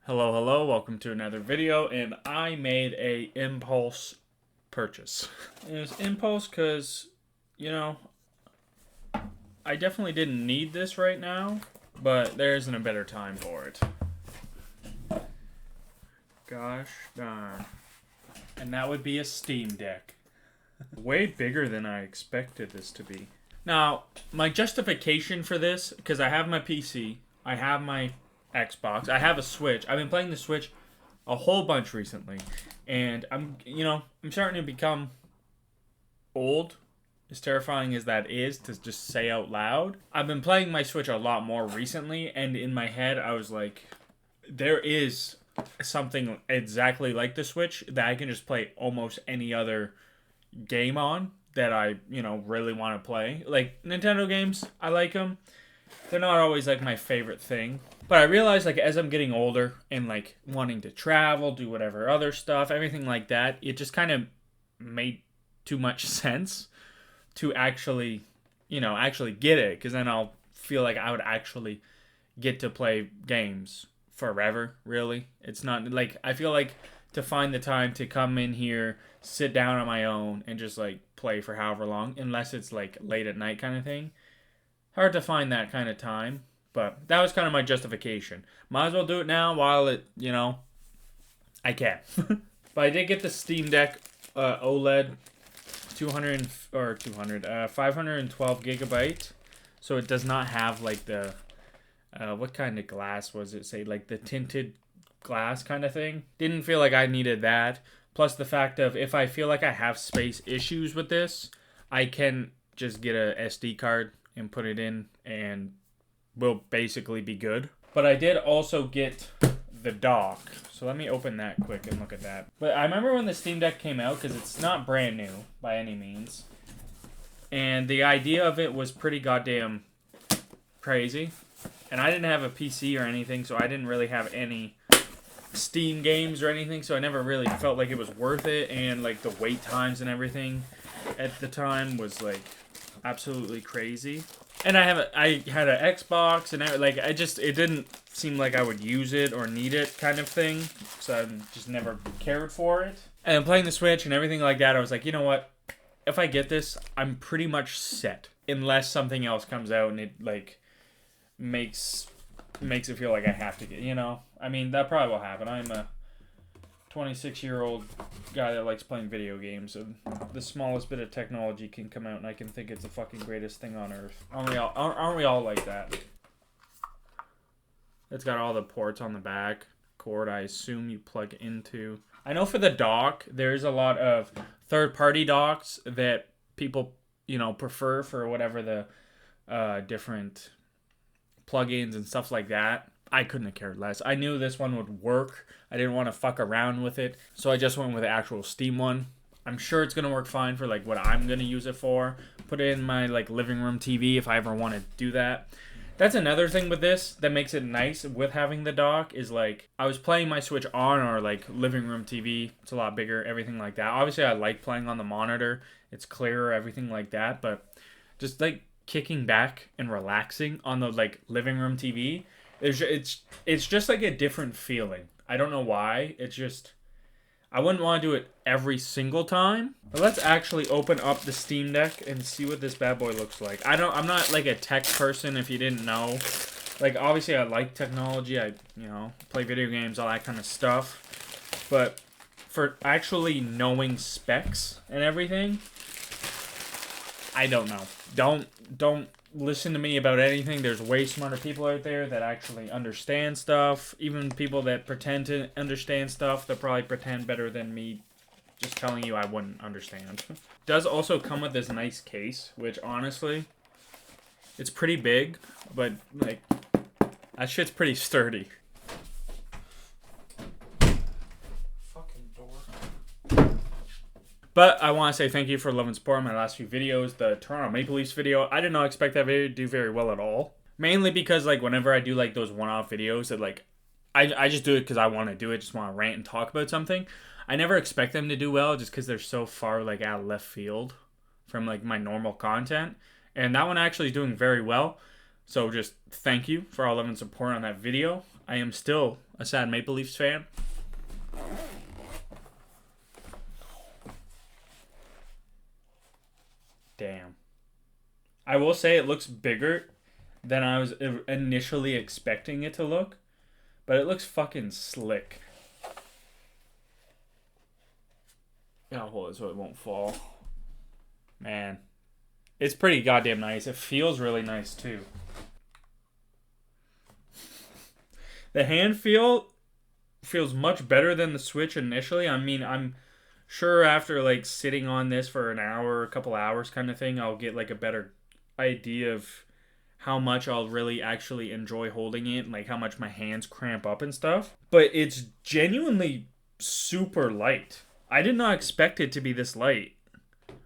Hello, hello, welcome to another video, and I made a impulse purchase. It was impulse because, you know, I definitely didn't need this right now, but there isn't a better time for it. Gosh darn. And that would be a Steam Deck. Way bigger than I expected this to be. Now, my justification for this, because I have my PC, I have my Xbox, I have a Switch. I've been playing the Switch a whole bunch recently, and I'm starting to become old, as terrifying as that is to just say out loud. I've been playing my Switch a lot more recently, and in my head I was like, there is something exactly like the Switch that I can just play almost any other game on that I, really want to play. Like, Nintendo games, I like them. They're not always, like, my favorite thing. But I realized, like, as I'm getting older and, like, wanting to travel, do whatever other stuff, everything like that, it just kind of made too much sense to actually get it. Because then I'll feel like I would actually get to play games forever, really. It's not, like, I feel like to find the time to come in here, sit down on my own, and just, like, play for however long, unless it's, like, late at night kind of thing. Hard to find that kind of time, but that was kind of my justification. Might as well do it now while I can. But I did get the Steam Deck OLED 512 gigabyte. So it does not have like the, what kind of glass was it? Say like the tinted glass kind of thing. Didn't feel like I needed that. Plus the fact of if I feel like I have space issues with this, I can just get a SD card and put it in and we'll basically be good. But I did also get the dock. So let me open that quick and look at that. But I remember when the Steam Deck came out, because it's not brand new by any means. And the idea of it was pretty goddamn crazy. And I didn't have a PC or anything, so I didn't really have any Steam games or anything, so I never really felt like it was worth it. And like the wait times and everything at the time was like absolutely crazy. And I had an Xbox and it didn't seem like I would use it or need it kind of thing, so I just never cared for it. And playing the Switch and everything like that, I was like, you know what, if I get this, I'm pretty much set, unless something else comes out and it like makes it feel like I have to get, I mean, that probably will happen. I'm a 26-year-old guy that likes playing video games, and the smallest bit of technology can come out and I can think it's the fucking greatest thing on earth. Aren't we all like that? It's got all the ports on the back. Cord, I assume you plug into. I know for the dock, there's a lot of third-party docks that people, prefer for whatever the different plugins and stuff like that. I couldn't have cared less. I knew this one would work. I didn't want to fuck around with it, so I just went with the actual Steam one. I'm sure it's gonna work fine for like what I'm gonna use it for. Put it in my like living room TV if I ever want to do that. That's another thing with this that makes it nice with having the dock is like I was playing my Switch on our like living room TV. It's a lot bigger, everything like that. Obviously, I like playing on the monitor. It's clearer, everything like that. But just like kicking back and relaxing on the like living room TV. It's just like a different feeling. I don't know why. It's just, I wouldn't want to do it every single time. But let's actually open up the Steam Deck and see what this bad boy looks like. I'm not like a tech person, if you didn't know. Like, obviously I like technology. I, play video games, all that kind of stuff. But for actually knowing specs and everything, I don't know. Don't listen to me about anything. There's way smarter people out there that actually understand stuff. Even people that pretend to understand stuff, they'll probably pretend better than me just telling you I wouldn't understand. Does also come with this nice case, which honestly, it's pretty big, but like, that shit's pretty sturdy. But I want to say thank you for love and support on my last few videos. The Toronto Maple Leafs video, I did not expect that video to do very well at all. Mainly because, like, whenever I do, like, those one-off videos that, like, I just do it because I want to do it, just want to rant and talk about something. I never expect them to do well just because they're so far, like, out of left field from, like, my normal content. And that one actually is doing very well. So just thank you for all love and support on that video. I am still a sad Maple Leafs fan. Damn. I will say it looks bigger than I was initially expecting it to look, but it looks fucking slick. I'll hold it so it won't fall. Man, it's pretty goddamn nice. It feels really nice too. The hand feels much better than the Switch initially. I mean, I'm sure after like sitting on this for an hour, a couple hours kind of thing, I'll get like a better idea of how much I'll really actually enjoy holding it and like how much my hands cramp up and stuff. But it's genuinely super light. I did not expect it to be this light.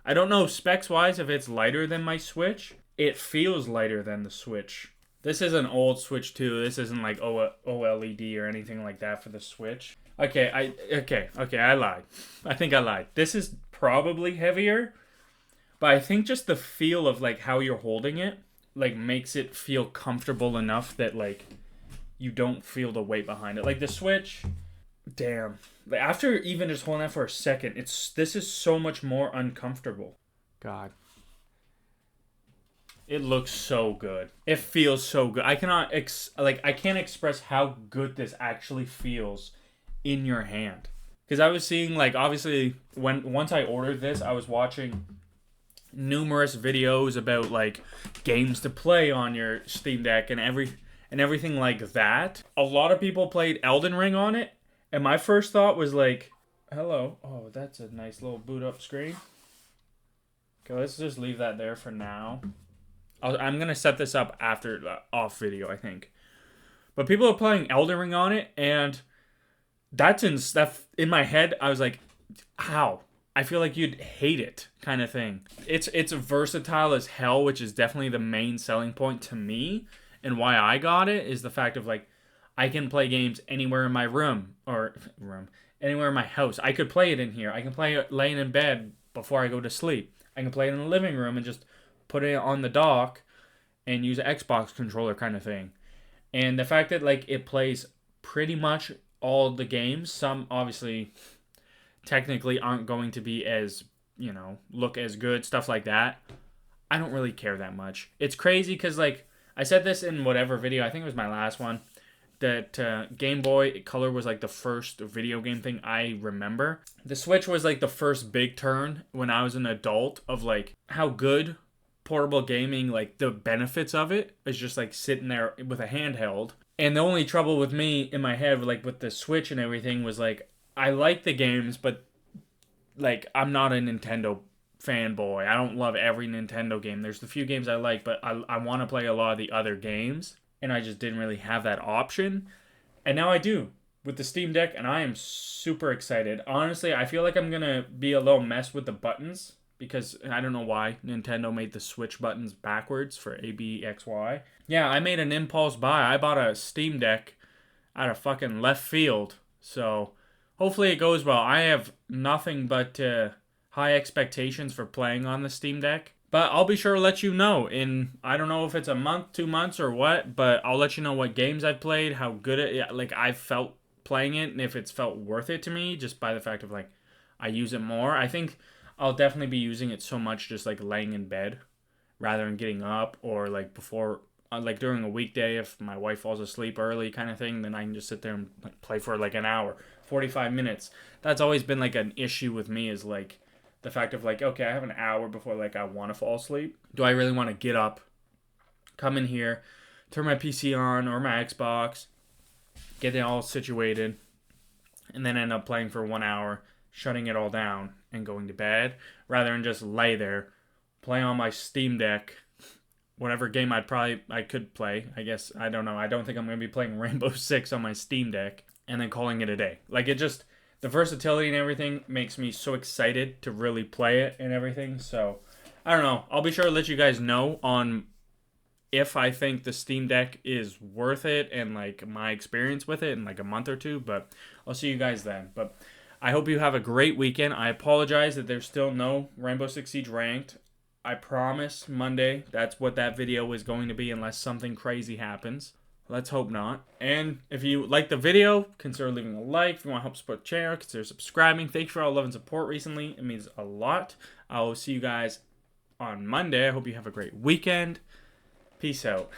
I don't know specs wise if it's lighter than my Switch. It feels lighter than the Switch. This is an old Switch too. This isn't like OLED or anything like that for the Switch. Okay, I lied. I think I lied. This is probably heavier, but I think just the feel of like how you're holding it like makes it feel comfortable enough that like you don't feel the weight behind it. Like the Switch, damn. Like after even just holding that for a second, this is so much more uncomfortable. God. It looks so good. It feels so good. I cannot I can't express how good this actually feels in your hand. Because I was seeing like obviously once I ordered this, I was watching numerous videos about like games to play on your Steam Deck and everything like that. A lot of people played Elden Ring on it, and my first thought was like, hello. Oh, that's a nice little boot up screen. Okay, let's just leave that there for now. I'm going to set this up after the off video, I think. But people are playing Elden Ring on it, and that's in my head, I was like, how? I feel like you'd hate it kind of thing. It's versatile as hell, which is definitely the main selling point to me. And why I got it is the fact of like, I can play games anywhere in my anywhere in my house. I could play it in here. I can play it laying in bed before I go to sleep. I can play it in the living room and just put it on the dock and use an Xbox controller kind of thing. And the fact that like it plays pretty much all the games, some obviously technically aren't going to be as, look as good, stuff like that. I don't really care that much. It's crazy because like I said this in whatever video, I think it was my last one, that Game Boy Color was like the first video game thing I remember. The Switch was like the first big turn when I was an adult of like how good portable gaming, like the benefits of it is just like sitting there with a handheld. And the only trouble with me in my head, like with the Switch and everything, was like I like the games, but like I'm not a Nintendo fanboy. I don't love every Nintendo game. There's the few games I like, but I want to play a lot of the other games, and I just didn't really have that option. And now I do with the Steam Deck, and I am super excited. Honestly, I feel like I'm gonna be a little mess with the buttons, because I don't know why Nintendo made the Switch buttons backwards for A, B, X, Y. Yeah, I made an impulse buy. I bought a Steam Deck out of fucking left field. So hopefully it goes well. I have nothing but high expectations for playing on the Steam Deck. But I'll be sure to let you know in, I don't know if it's a month, 2 months, or what, but I'll let you know what games I've played, how good I felt playing it, and if it's felt worth it to me, just by the fact of like, I use it more. I think I'll definitely be using it so much just like laying in bed rather than getting up, or like before, like during a weekday if my wife falls asleep early kind of thing, then I can just sit there and like play for like an hour, 45 minutes. That's always been like an issue with me, is like the fact of like, okay, I have an hour before like I want to fall asleep. Do I really want to get up, come in here, turn my PC on or my Xbox, get it all situated, and then end up playing for 1 hour, shutting it all down and going to bed, rather than just lay there, play on my Steam Deck, whatever game I could play. I guess, I don't know. I don't think I'm going to be playing Rainbow Six on my Steam Deck and then calling it a day. Like it just, the versatility and everything makes me so excited to really play it and everything. So I don't know. I'll be sure to let you guys know on if I think the Steam Deck is worth it and like my experience with it in like a month or two, but I'll see you guys then. But I hope you have a great weekend. I apologize that there's still no Rainbow Six Siege Ranked. I promise Monday that's what that video is going to be, unless something crazy happens. Let's hope not. And if you like the video, consider leaving a like. If you want to help support the channel, consider subscribing. Thank you for all love and support recently. It means a lot. I will see you guys on Monday. I hope you have a great weekend. Peace out.